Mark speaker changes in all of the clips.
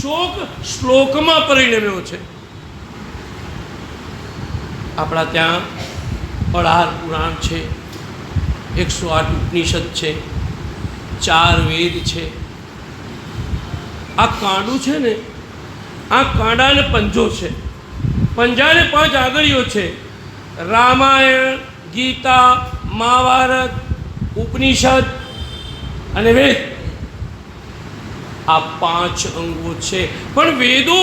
Speaker 1: શોક શ્લોકમાં પરિણમ્યો છે. આપણા ત્યાં 18 પુરાણ છે, 108 ઉપનિષદ છે, 4 વેદ છે. આ કાંડું છે ને, આ કાંડાને પંજો છે, પંજાને 5 આગળીઓ છે. રામાયણ, ગીતા, મહાભારત, ઉપનિષદ અને વેદ, આ 5 અંગો છે. પણ વેદો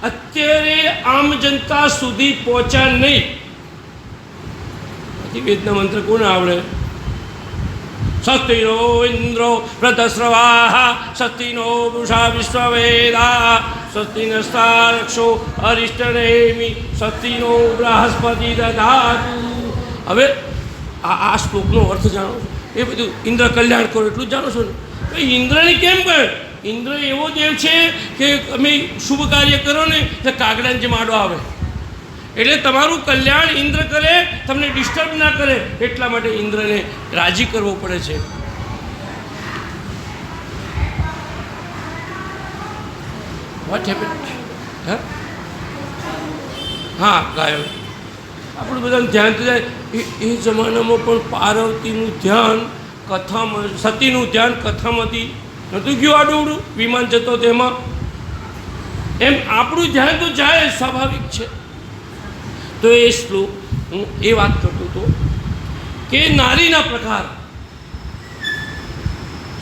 Speaker 1: અત્યારે આમ જનતા સુધી પહોંચ્યા નહીં. વેદના મંત્ર કોને આવડે? સસ્તિનો ઇન્દ્રો વૃતસ્રવાઃ સસ્તિનો પૂષા વિશ્વવેદાઃ સ્વસ્તિનસ્તારક્ષો અરિષ્ટનેમિ સસ્તિનો બૃહસ્પતિ દધાતુ. હવે આ શ્લોકનો અર્થ જાણો છો? એ બધું ઇન્દ્ર કલ્યાણ કરો એટલું જ જાણો છો ને? ઇન્દ્રને કેમ કહે? ઇન્દ્ર એવો દેવ છે કે તમે શુભ કાર્ય કરો ને એટલે કાગડાને જેમ આડો આવે, એટલે તમારું કલ્યાણ ઇન્દ્ર કરે, તમને ડિસ્ટર્બ ના કરે, એટલા માટે ઇન્દ્રને રાજી કરવો પડે છે. Vote happened? હા, ગાયો. આપણું બધાને ધ્યાન તો જાય. એ જમાનામાં પણ પાર્વતીનું ધ્યાન કથામાં, સતીનું ધ્યાન કથામાંથી નહોતું ગયું આડું વિમાન જતો તેમાં. એમ આપણું ધ્યાન તો જાય, સ્વાભાવિક છે. તો એ શ્લોક હું એ વાત કરતો હતો કે નારીના પ્રકાર,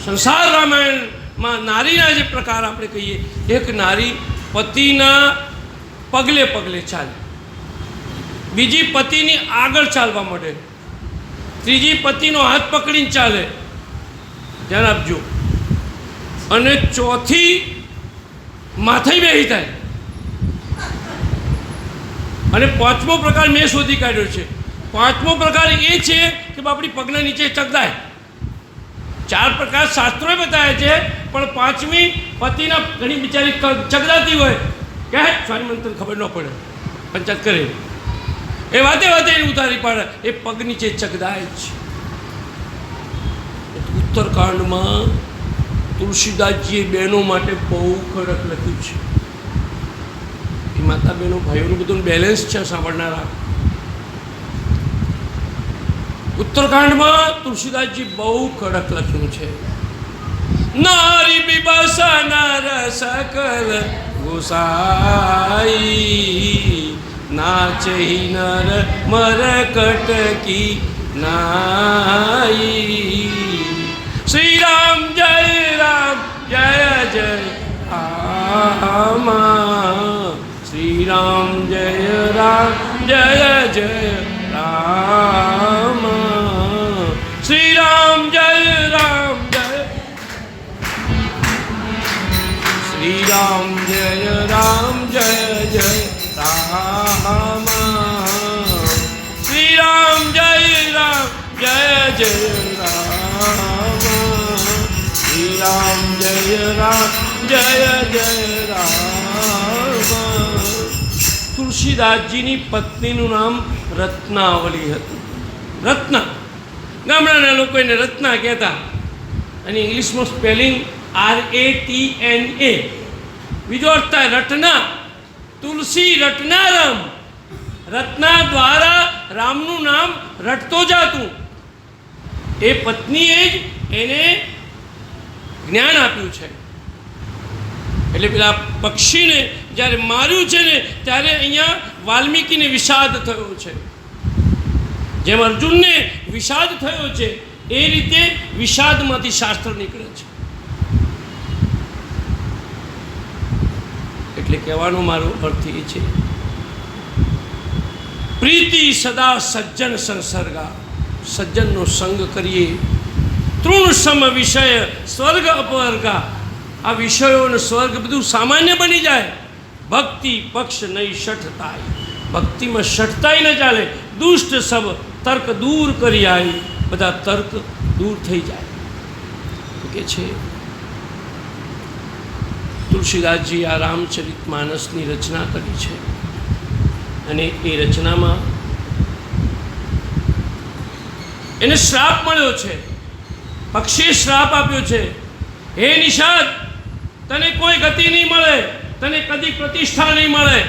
Speaker 1: સંસાર રામાયણમાં નારીના જે પ્રકાર આપણે કહીએ, એક નારી પતિના પગલે પગલે ચાલે, બીજી પતિની આગળ ચાલવા માંડે, ત્રીજી પતિનો હાથ પકડીને ચાલે, ધ્યાન આપજો, અને ચોથી માથે બેસી થાય, અને 5મો પ્રકાર મેં શોધી કાઢ્યો છે. 5મો પ્રકાર એ છે કે આપણી પગના નીચે ચગદાય. 4 પ્રકાર શાસ્ત્રોએ બતાવ્યા છે, પણ 5મી પતિના ઘણી બિચારી ચગદાતી હોય, કહે સ્વામી મંત્ર ખબર ન પડે, પંચાયત કરે, એ વાતે વાતે ઉતારી પાડે, એ પગ નીચે ચગદાય જ. ઉત્તરકાંડમાં તુલસીદાસજીએ બહેનો માટે બહુ કડક લખ્યું છે. એ માતા બહેનો ભાઈઓનું બધું બેલેન્સ છે સાંભળનારા. ઉત્તરકાંડમાં તુલસીદાસજી બહુ કડક લખ્યું છે. નારી બિબાસા નર સકલ ગુસાઈ, નાચહી નર મર કટકી નાઈ. શ્રી રામ જય રામ જય જય રામા, શ્રી રામ જય રામ જય જય રામ, શ્રી રામ જય રામ જય, શ્રી રામ જય રામ જય જય રામ, શ્રી રામ જય રામ જય જય રામ, શ્રી રામ જય રામ જય જય રામ. તુલસીદાસજીની પત્નીનું નામ રત્નાવલી હતું. રત્ના, ગામડાના લોકો એને રત્ના કહેતા, અને ઇંગ્લિશમાં સ્પેલિંગ RATNA. બીજો અર્થ થાય રટના. તુલસી રટનારામ, રત્ના દ્વારા રામનું નામ રટતો જાતું. એ પત્નીએ જ એને જ્ઞાન આપ્યું છે. એટલે પેલા પક્ષીને જ્યારે માર્યું છે ને, ત્યારે અહીંયા વાલ્મીકીને વિષાદ થયો છે. જેમ અર્જુનને વિષાદ થયો છે, એ રીતે વિષાદમાંથી શાસ્ત્ર નીકળે છે. એટલે કહેવાનો મારો અર્થ એ છે, પ્રીતિ સદા સજ્જન સંસર્ગા, સજ્જનનો સંગ કરીએ. તૃણ સમ વિષય સ્વર્ગ અપવર્ગા, આ વિષયો અને સ્વર્ગ બધું સામાન્ય બની જાય. ભક્તિ પક્ષ નહીં શઠતાય, ભક્તિમાં શઠતાય ન ચાલે. દુષ્ટ સબ તર્ક દૂર કરી આવી, બધા તર્ક દૂર થઈ જાય. કે છે તુલસીદાસજી આ રામચરિત માનસની રચના કરી છે, અને એ રચનામાં એને શ્રાપ મળ્યો છે. પક્ષીએ શ્રાપ આપ્યો છે, હે નિષાદ, તને કોઈ ગતિ નહીં મળે, તને કદી પ્રતિષ્ઠા નહીં મળે,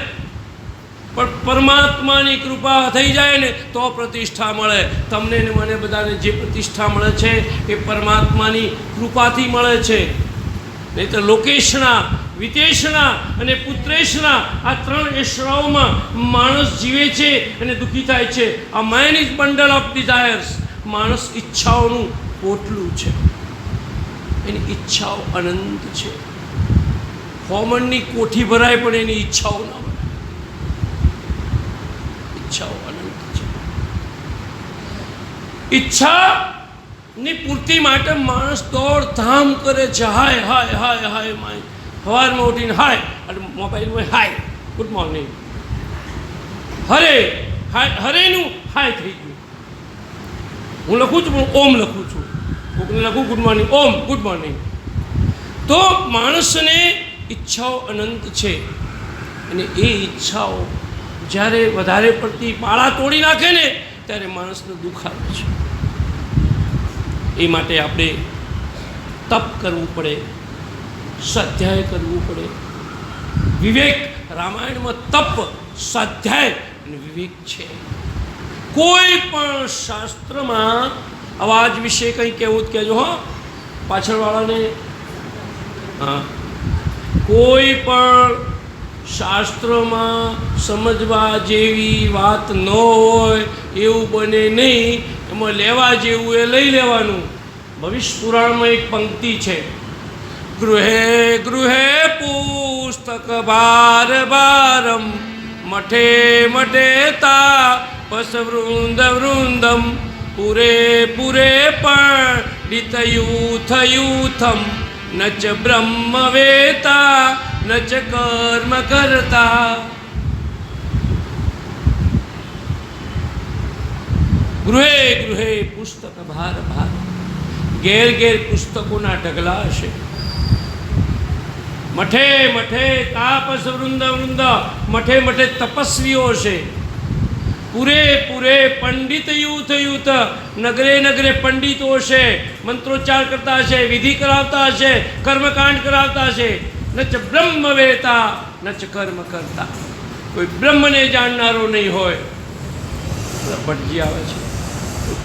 Speaker 1: પણ પરમાત્માની કૃપા થઈ જાય ને તો પ્રતિષ્ઠા મળે. તમને ને મને બધાને જે પ્રતિષ્ઠા મળે છે એ પરમાત્માની કૃપાથી મળે છે. નહીં તો લોકેશના, વિતેશના અને પુત્રેશના આ 3 એશરાઓમાં માણસ જીવે છે અને દુઃખી થાય છે. આ main is bundle of desires. માણસ ઈચ્છાઓનું પોટલું છે, એની ઈચ્છાઓ અનંત છે. હોમણની કોઠી ભરાય પણ એની ઈચ્છાઓ ના ભરાય. ઈચ્છાઓ અનંત છે. ઈચ્છાની પૂર્તિ માટે માણસ દોડધામ કરે છે. હાય હાય હાય હાય માય, સવારમાં ઉઠીને હાય અને મોબાઈલમાં હાય, ગુડ મોર્નિંગ, હરે હાય, હરેનું હાય થઈ ગયું. હું લખું છું પણ ઓમ લખું છું, કોકને લખું ગુડ મોર્નિંગ, ઓમ ગુડ મોર્નિંગ. તો માણસને ઈચ્છાઓ અનંત છે અને એ ઈચ્છાઓ જ્યારે વધારે પડતી પાળા તોડી નાખે ને ત્યારે માણસને દુઃખ આવે છે. એ માટે આપણે તપ કરવું પડે, સ્વાધ્યાય કરવું પડે. વિવેક, રામાયણમાં તપ, સ્વાધ્યાય અને વિવેક છે. કોઈ પણ શાસ્ત્રમાં અવાજ વિશે કંઈ કહેવું જ કહેજો હો પાછળવાળાને. હા, કોઈ પણ શાસ્ત્રોમાં સમજવા જેવી વાત ન હોય એવું બને નહીં. એમાં લેવા જેવું એ લઈ લેવાનું. ભવિષ્ય પુરાણમાં એક પંક્તિ છે, ગૃહે ગૃહે પુસ્તક ભાર ભારમ મઠે મઠે તાપસ વૃંદ વૃંદમ પૂરે પૂરે પંડિત યુથ યુથમ ન ચ બ્રહ્મ વેતા ન ચ કર્મ કરતા. ગૃહે ગૃહે પુસ્તક ભાર ભાર. ઘેર ઘેર પુસ્તકોના ઢગલા હશે. મઠે મઠે તાપસ વૃંદ વૃંદ, મઠે મઠે તપસ્વીઓ હશે. પૂરે પૂરે પંડિત યુથ યુથ, નગરે નગરે પંડિતો હશે. મંત્રોચ્ચાર કરતા હશે, વિધિ કરાવતા હશે, કર્મકાંડ કરાવતા હશે. ન ચ બ્રહ્મ વેતા ન ચ કર્મ કરતા. કોઈ બ્રહ્મને જાણનારો નહીં હોય. ભટજી આવે છે.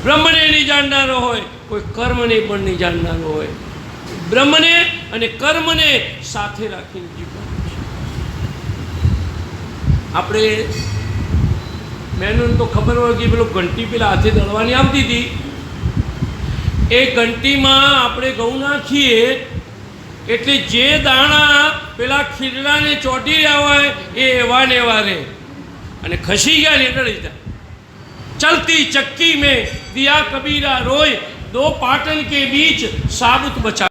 Speaker 1: બ્રહ્મને નહીં જાણનારો હોય, કોઈ કર્મને પણ નહીં જાણનારો હોય. બ્રહ્મને અને કર્મને સાથે રાખીને જીવવાનું છે. આપણે બહેનોને તો ખબર હોય કે પેલો ઘંટી પેલા હાથે દળવાની આવતી હતી. એ ઘંટીમાં આપણે ઘઉં નાખીએ એટલે જે દાણા પેલા ખીરડાને ચોંટી રહ્યા હોય એ એવા ને એવા રહે, અને ખસી ગયા ને એટલે જાય. चलती चक्की में दिया कबीरा रोय, दो पाटन के बीच साबुत बचा.